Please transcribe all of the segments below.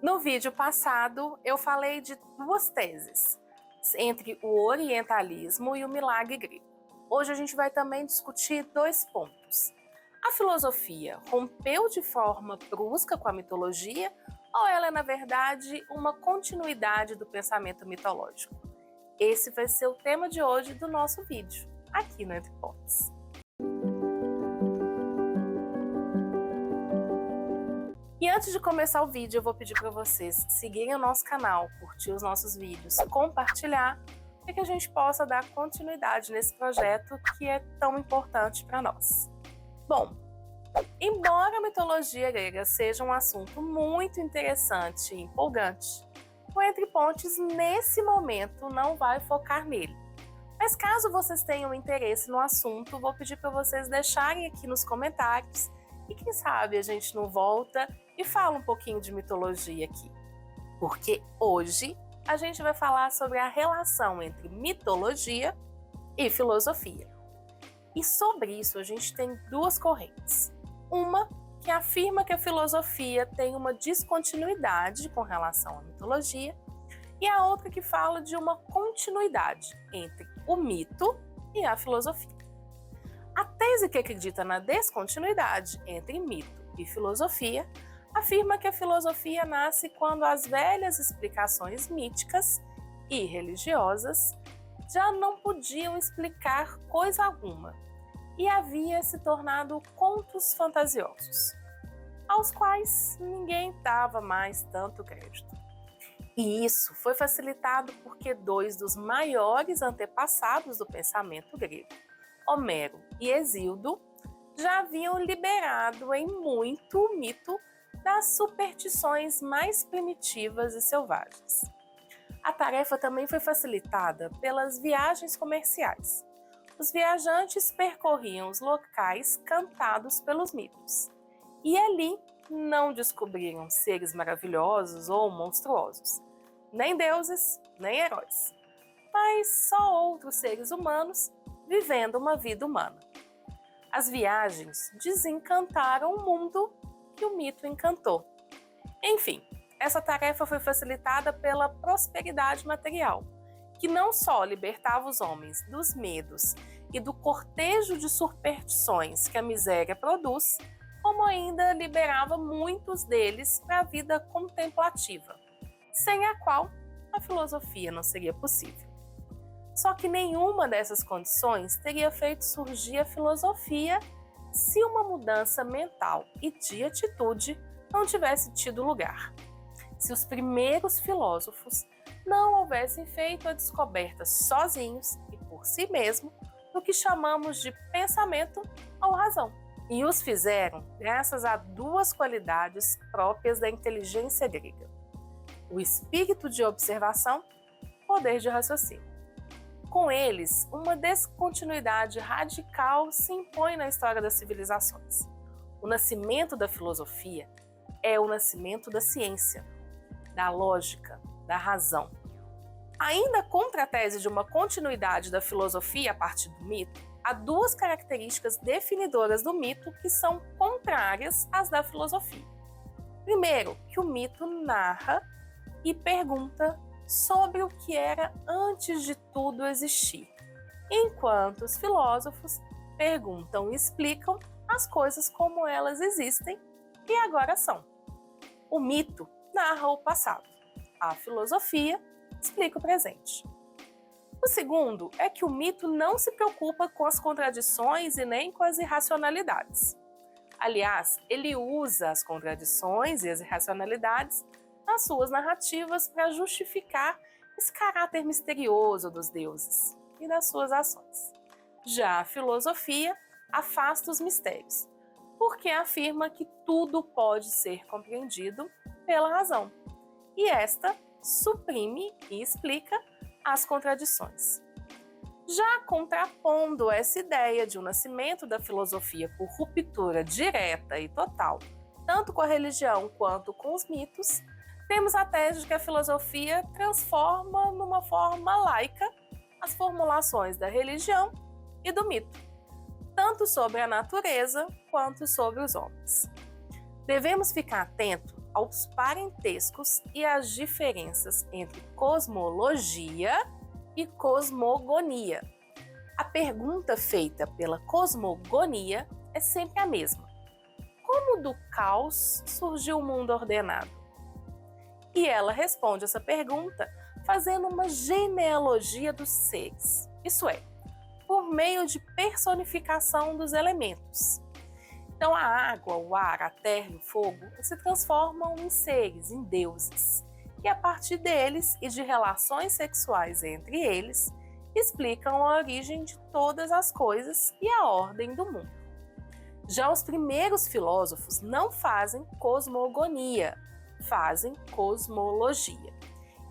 No vídeo passado, eu falei de duas teses, entre o orientalismo e o milagre grego. Hoje a gente vai também discutir dois pontos. A filosofia rompeu de forma brusca com a mitologia ou ela é, na verdade, uma continuidade do pensamento mitológico? Esse vai ser o tema de hoje do nosso vídeo, aqui no Entre Pontes. E antes de começar o vídeo, eu vou pedir para vocês seguirem o nosso canal, curtir os nossos vídeos, compartilhar, para que a gente possa dar continuidade nesse projeto que é tão importante para nós. Bom, embora a mitologia grega seja um assunto muito interessante e empolgante, o Entre Pontes, nesse momento, não vai focar nele. Mas caso vocês tenham interesse no assunto, vou pedir para vocês deixarem aqui nos comentários e quem sabe a gente não volta e fala um pouquinho de mitologia aqui. Porque hoje a gente vai falar sobre a relação entre mitologia e filosofia. E sobre isso a gente tem duas correntes. Uma que afirma que a filosofia tem uma descontinuidade com relação à mitologia e a outra que fala de uma continuidade entre o mito e a filosofia. A tese que acredita na descontinuidade entre mito e filosofia afirma que a filosofia nasce quando as velhas explicações míticas e religiosas já não podiam explicar coisa alguma e havia se tornado contos fantasiosos, aos quais ninguém dava mais tanto crédito. E isso foi facilitado porque dois dos maiores antepassados do pensamento grego, Homero e Hesíodo, já haviam liberado em muito o mito das superstições mais primitivas e selvagens. A tarefa também foi facilitada pelas viagens comerciais. Os viajantes percorriam os locais cantados pelos mitos, e ali não descobriram seres maravilhosos ou monstruosos, nem deuses, nem heróis, mas só outros seres humanos vivendo uma vida humana. As viagens desencantaram o mundo que o mito encantou. Enfim, essa tarefa foi facilitada pela prosperidade material, que não só libertava os homens dos medos e do cortejo de superstições que a miséria produz, como ainda liberava muitos deles para a vida contemplativa, sem a qual a filosofia não seria possível. Só que nenhuma dessas condições teria feito surgir a filosofia se uma mudança mental e de atitude não tivesse tido lugar. Se os primeiros filósofos não houvessem feito a descoberta sozinhos e por si mesmos do que chamamos de pensamento ou razão. E os fizeram graças a duas qualidades próprias da inteligência grega: o espírito de observação e o poder de raciocínio. Com eles, uma descontinuidade radical se impõe na história das civilizações. O nascimento da filosofia é o nascimento da ciência, da lógica, da razão. Ainda contra a tese de uma continuidade da filosofia a partir do mito, há duas características definidoras do mito que são contrárias às da filosofia. Primeiro, que o mito narra e pergunta sobre o que era antes de tudo existir, enquanto os filósofos perguntam e explicam as coisas como elas existem e agora são. O mito narra o passado, a filosofia explica o presente. O segundo é que o mito não se preocupa com as contradições e nem com as irracionalidades. Aliás, ele usa as contradições e as irracionalidades nas suas narrativas para justificar esse caráter misterioso dos deuses e das suas ações. Já a filosofia afasta os mistérios, porque afirma que tudo pode ser compreendido pela razão, e esta suprime e explica as contradições. Já contrapondo essa ideia de um nascimento da filosofia por ruptura direta e total, tanto com a religião quanto com os mitos, temos a tese de que a filosofia transforma numa forma laica as formulações da religião e do mito, tanto sobre a natureza quanto sobre os homens. Devemos ficar atentos aos parentescos e às diferenças entre cosmologia e cosmogonia. A pergunta feita pela cosmogonia é sempre a mesma: como do caos surgiu o mundo ordenado? E ela responde essa pergunta fazendo uma genealogia dos seres, isso é, por meio de personificação dos elementos. Então a água, o ar, a terra e o fogo se transformam em seres, em deuses, e a partir deles e de relações sexuais entre eles, explicam a origem de todas as coisas e a ordem do mundo. Já os primeiros filósofos não fazem cosmogonia, fazem cosmologia.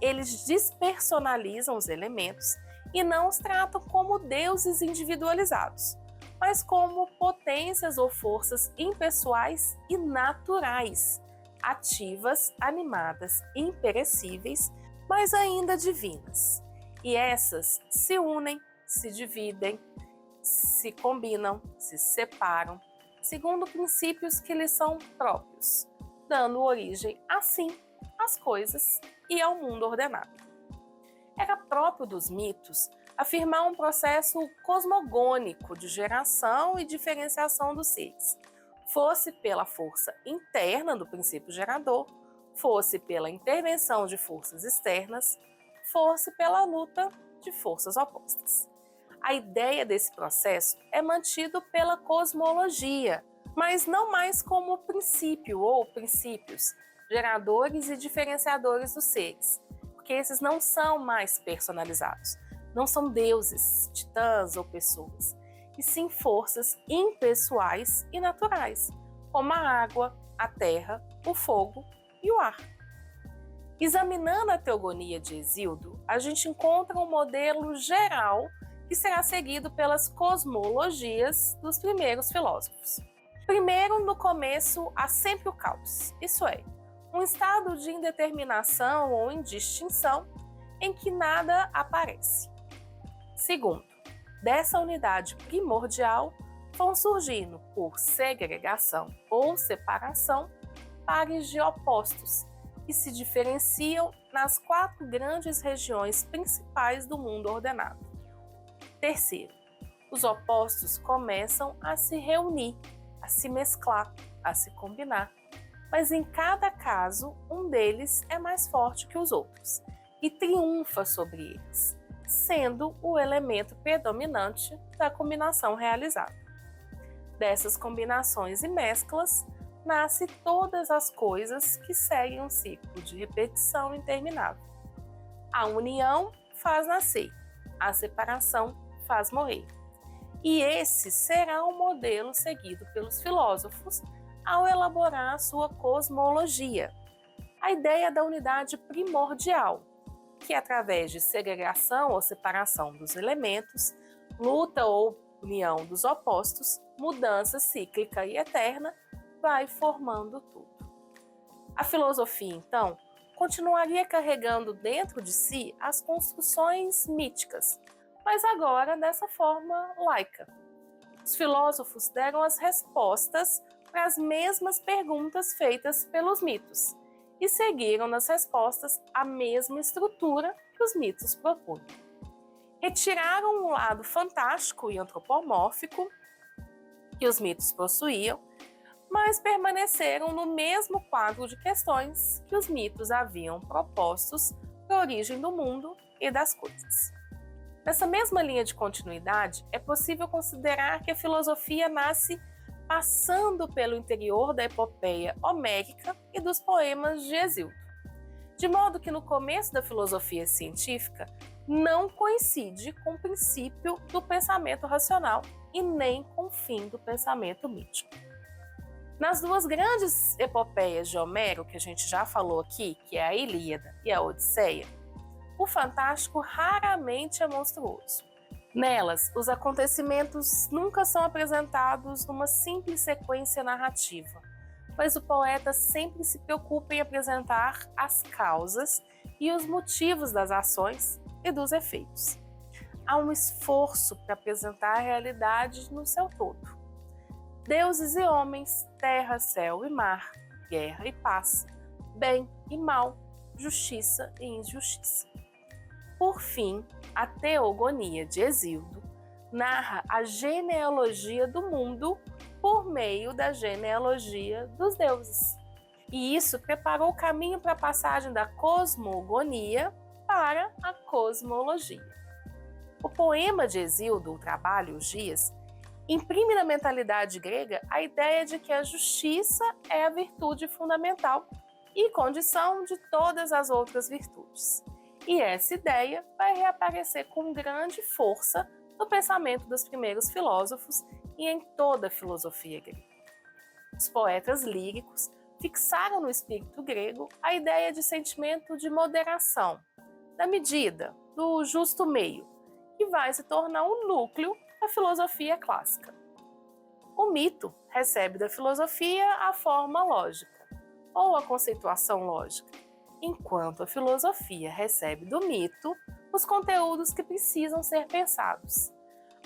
Eles despersonalizam os elementos e não os tratam como deuses individualizados, mas como potências ou forças impessoais e naturais, ativas, animadas, imperecíveis, mas ainda divinas. E essas se unem, se dividem, se combinam, se separam, segundo princípios que lhes são próprios, dando origem, assim, às coisas e ao mundo ordenado. Era próprio dos mitos afirmar um processo cosmogônico de geração e diferenciação dos seres, fosse pela força interna do princípio gerador, fosse pela intervenção de forças externas, fosse pela luta de forças opostas. A ideia desse processo é mantido pela cosmologia, mas não mais como princípio ou princípios, geradores e diferenciadores dos seres, porque esses não são mais personalizados, não são deuses, titãs ou pessoas, e sim forças impessoais e naturais, como a água, a terra, o fogo e o ar. Examinando a teogonia de Hesíodo, a gente encontra um modelo geral que será seguido pelas cosmologias dos primeiros filósofos. Primeiro, no começo, há sempre o caos, isso é, um estado de indeterminação ou indistinção em que nada aparece. Segundo, dessa unidade primordial vão surgindo, por segregação ou separação, pares de opostos, que se diferenciam nas 4 grandes regiões principais do mundo ordenado. Terceiro, os opostos começam a se reunir, a se mesclar, a se combinar, mas em cada caso um deles é mais forte que os outros e triunfa sobre eles, sendo o elemento predominante da combinação realizada. Dessas combinações e mesclas, nasce todas as coisas que seguem um ciclo de repetição interminável. A união faz nascer, a separação faz morrer. E esse será o modelo seguido pelos filósofos ao elaborar a sua cosmologia, a ideia da unidade primordial, que através de segregação ou separação dos elementos, luta ou união dos opostos, mudança cíclica e eterna, vai formando tudo. A filosofia, então, continuaria carregando dentro de si as construções míticas, mas agora dessa forma laica. Os filósofos deram as respostas para as mesmas perguntas feitas pelos mitos e seguiram nas respostas a mesma estrutura que os mitos propunham. Retiraram um lado fantástico e antropomórfico que os mitos possuíam, mas permaneceram no mesmo quadro de questões que os mitos haviam propostos para a origem do mundo e das coisas. Nessa mesma linha de continuidade, é possível considerar que a filosofia nasce passando pelo interior da epopeia homérica e dos poemas de Hesíodo, de modo que no começo da filosofia científica não coincide com o princípio do pensamento racional e nem com o fim do pensamento mítico. Nas 2 grandes epopeias de Homero, que a gente já falou aqui, que é a Ilíada e a Odisseia, o fantástico raramente é monstruoso. Nelas, os acontecimentos nunca são apresentados numa simples sequência narrativa, mas o poeta sempre se preocupa em apresentar as causas e os motivos das ações e dos efeitos. Há um esforço para apresentar a realidade no seu todo. Deuses e homens, terra, céu e mar, guerra e paz, bem e mal, justiça e injustiça. Por fim, a Teogonia de Hesíodo narra a genealogia do mundo por meio da genealogia dos deuses. E isso preparou o caminho para a passagem da cosmogonia para a cosmologia. O poema de Hesíodo, o Trabalho e os Dias, imprime na mentalidade grega a ideia de que a justiça é a virtude fundamental e condição de todas as outras virtudes. E essa ideia vai reaparecer com grande força no pensamento dos primeiros filósofos e em toda a filosofia grega. Os poetas líricos fixaram no espírito grego a ideia de sentimento de moderação, da medida, do justo meio, que vai se tornar o núcleo da filosofia clássica. O mito recebe da filosofia a forma lógica, ou a conceituação lógica, enquanto a filosofia recebe do mito os conteúdos que precisam ser pensados.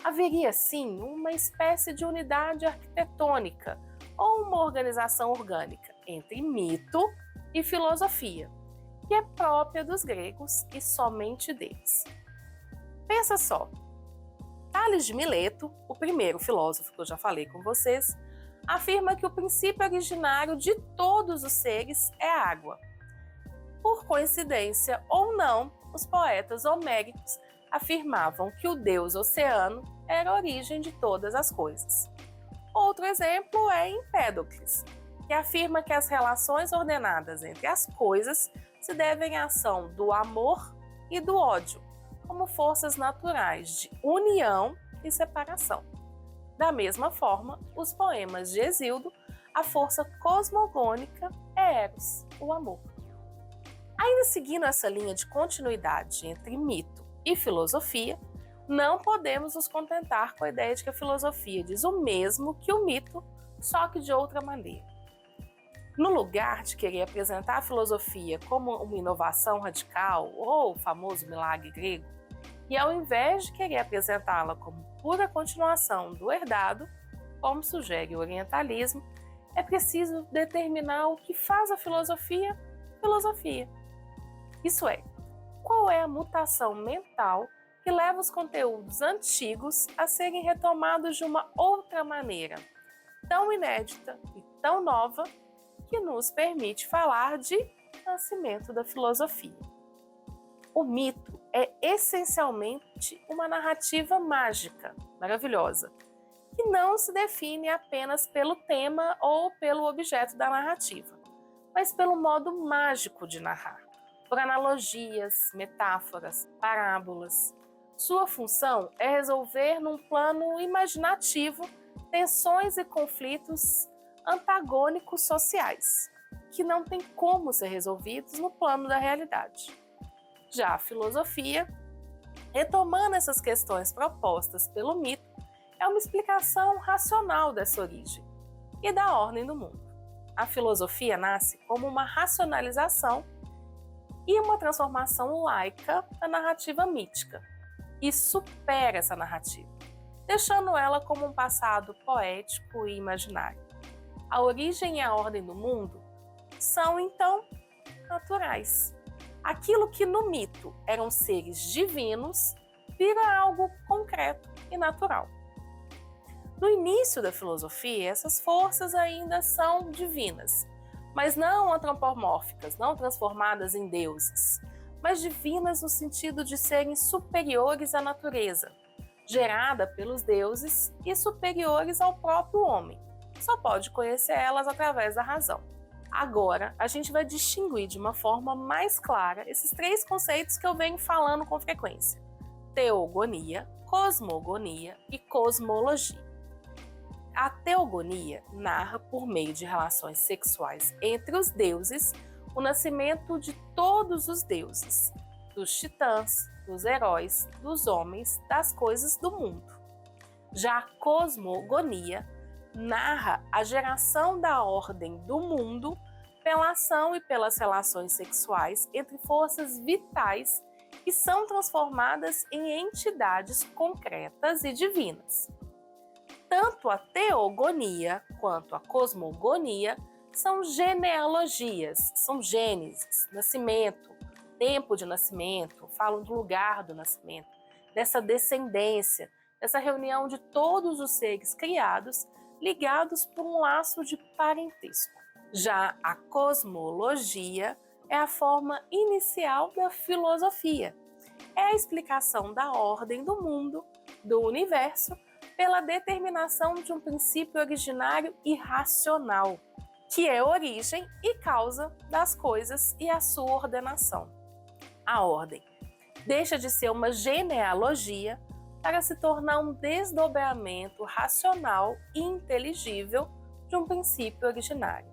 Haveria, sim, uma espécie de unidade arquitetônica ou uma organização orgânica entre mito e filosofia, que é própria dos gregos e somente deles. Pensa só, Tales de Mileto, o primeiro filósofo que eu já falei com vocês, afirma que o princípio originário de todos os seres é a água. Por coincidência ou não, os poetas homéricos afirmavam que o deus oceano era a origem de todas as coisas. Outro exemplo é Empédocles, que afirma que as relações ordenadas entre as coisas se devem à ação do amor e do ódio, como forças naturais de união e separação. Da mesma forma, os poemas de Hesíodo, a força cosmogônica é Eros, o amor. Ainda seguindo essa linha de continuidade entre mito e filosofia, não podemos nos contentar com a ideia de que a filosofia diz o mesmo que o mito, só que de outra maneira. No lugar de querer apresentar a filosofia como uma inovação radical ou o famoso milagre grego, e ao invés de querer apresentá-la como pura continuação do herdado, como sugere o orientalismo, é preciso determinar o que faz a filosofia, filosofia. Isso é, qual é a mutação mental que leva os conteúdos antigos a serem retomados de uma outra maneira, tão inédita e tão nova, que nos permite falar de nascimento da filosofia. O mito é essencialmente uma narrativa mágica, maravilhosa, que não se define apenas pelo tema ou pelo objeto da narrativa, mas pelo modo mágico de narrar, por analogias, metáforas, parábolas. Sua função é resolver num plano imaginativo tensões e conflitos antagônicos sociais, que não têm como ser resolvidos no plano da realidade. Já a filosofia, retomando essas questões propostas pelo mito, é uma explicação racional dessa origem e da ordem do mundo. A filosofia nasce como uma racionalização e uma transformação laica da narrativa mítica, e supera essa narrativa, deixando ela como um passado poético e imaginário. A origem e a ordem do mundo são, então, naturais. Aquilo que no mito eram seres divinos vira algo concreto e natural. No início da filosofia, essas forças ainda são divinas, mas não antropomórficas, não transformadas em deuses, mas divinas no sentido de serem superiores à natureza, gerada pelos deuses e superiores ao próprio homem. Só pode conhecer elas através da razão. Agora, a gente vai distinguir de uma forma mais clara esses três conceitos que eu venho falando com frequência: teogonia, cosmogonia e cosmologia. A teogonia narra, por meio de relações sexuais entre os deuses, o nascimento de todos os deuses, dos titãs, dos heróis, dos homens, das coisas do mundo. Já a cosmogonia narra a geração da ordem do mundo pela ação e pelas relações sexuais entre forças vitais que são transformadas em entidades concretas e divinas. Tanto a teogonia quanto a cosmogonia são genealogias, são gênesis, nascimento, tempo de nascimento, falam do lugar do nascimento, dessa descendência, dessa reunião de todos os seres criados ligados por um laço de parentesco. Já a cosmologia é a forma inicial da filosofia. É a explicação da ordem do mundo, do universo, pela determinação de um princípio originário e racional, que é origem e causa das coisas e a sua ordenação. A ordem deixa de ser uma genealogia para se tornar um desdobramento racional e inteligível de um princípio originário.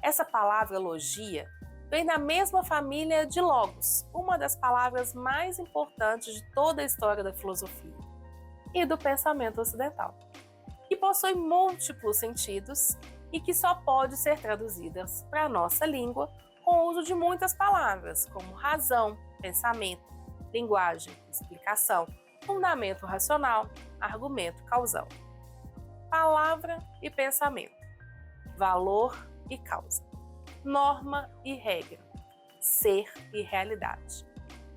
Essa palavra logia vem da mesma família de logos, uma das palavras mais importantes de toda a história da filosofia e do pensamento ocidental, que possui múltiplos sentidos e que só pode ser traduzidas para a nossa língua com o uso de muitas palavras, como razão, pensamento, linguagem, explicação, fundamento racional, argumento causal. Palavra e pensamento, valor e causa, norma e regra, ser e realidade.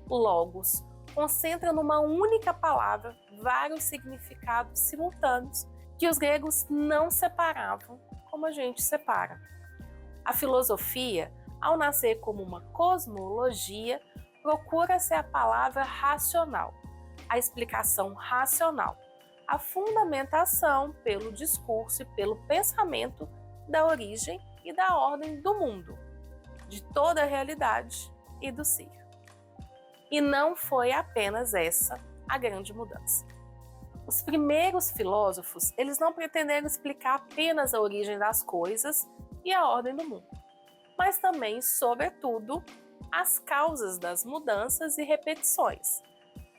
Logos concentra numa única palavra vários significados simultâneos que os gregos não separavam como a gente separa. A filosofia, ao nascer como uma cosmologia, procura ser a palavra racional, a explicação racional, a fundamentação pelo discurso e pelo pensamento da origem e da ordem do mundo, de toda a realidade e do ser. E não foi apenas essa a grande mudança. Os primeiros filósofos, eles não pretenderam explicar apenas a origem das coisas e a ordem do mundo, mas também, sobretudo, as causas das mudanças e repetições,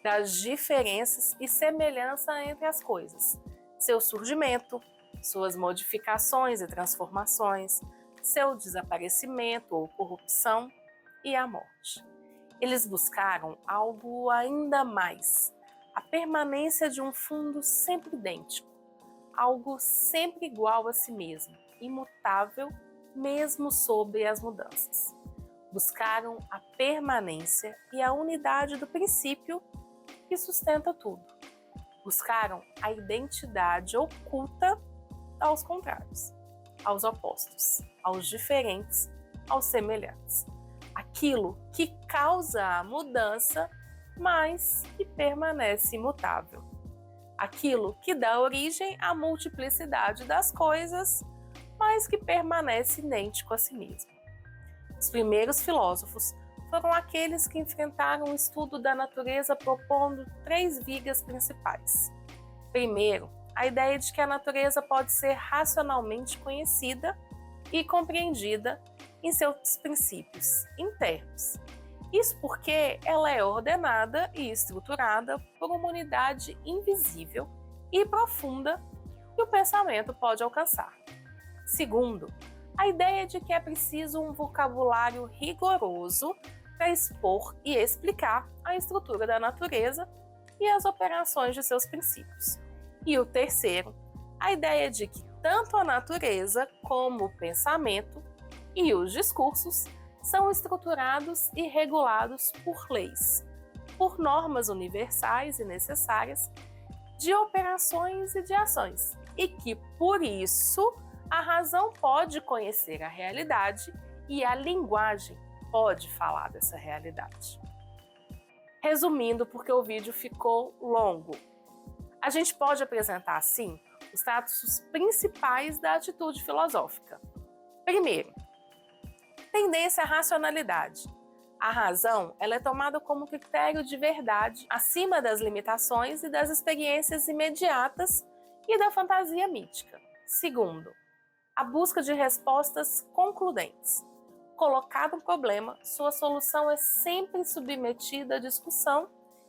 das diferenças e semelhança entre as coisas, seu surgimento, suas modificações e transformações, seu desaparecimento ou corrupção e a morte. Eles buscaram algo ainda mais, a permanência de um fundo sempre idêntico, algo sempre igual a si mesmo, imutável mesmo sob as mudanças. Buscaram a permanência e a unidade do princípio que sustenta tudo. Buscaram a identidade oculta aos contrários, aos opostos, aos diferentes, aos semelhantes. Aquilo que causa a mudança, mas que permanece imutável. Aquilo que dá origem à multiplicidade das coisas, mas que permanece idêntico a si mesmo. Os primeiros filósofos foram aqueles que enfrentaram o estudo da natureza propondo 3 vigas principais. Primeiro, a ideia de que a natureza pode ser racionalmente conhecida e compreendida em seus princípios internos. Isso porque ela é ordenada e estruturada por uma unidade invisível e profunda que o pensamento pode alcançar. Segundo, a ideia de que é preciso um vocabulário rigoroso para expor e explicar a estrutura da natureza e as operações de seus princípios. E o terceiro, a ideia de que tanto a natureza como o pensamento e os discursos são estruturados e regulados por leis, por normas universais e necessárias de operações e de ações, e que, por isso, a razão pode conhecer a realidade e a linguagem pode falar dessa realidade. Resumindo, porque o vídeo ficou longo, a gente pode apresentar, assim, os traços principais da atitude filosófica. Primeiro, tendência à racionalidade. A razão ela é tomada como critério de verdade acima das limitações e das experiências imediatas e da fantasia mítica. Segundo, a busca de respostas concludentes. Colocado um problema, sua solução é sempre submetida à discussão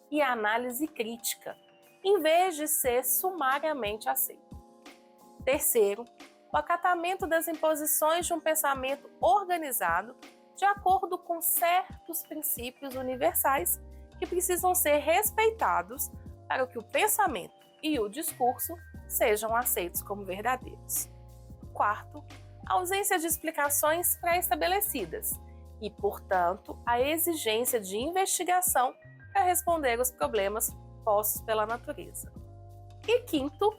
e à análise crítica, em vez de ser sumariamente aceita. Terceiro, o acatamento das imposições de um pensamento organizado de acordo com certos princípios universais que precisam ser respeitados para que o pensamento e o discurso sejam aceitos como verdadeiros. Quarto, ausência de explicações pré-estabelecidas e, portanto, a exigência de investigação para responder os problemas postos pela natureza. E quinto,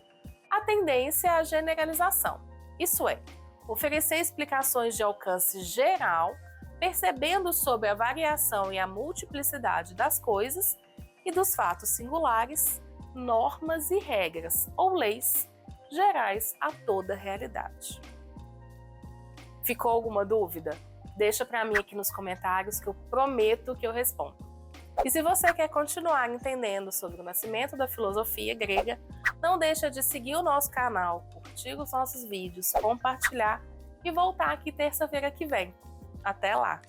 a tendência à generalização, isso é, oferecer explicações de alcance geral, percebendo sobre a variação e a multiplicidade das coisas e dos fatos singulares, normas e regras ou leis gerais a toda a realidade. Ficou alguma dúvida? Deixa para mim aqui nos comentários que eu prometo que eu respondo. E se você quer continuar entendendo sobre o nascimento da filosofia grega, não deixa de seguir o nosso canal, curtir os nossos vídeos, compartilhar e voltar aqui terça-feira que vem. Até lá!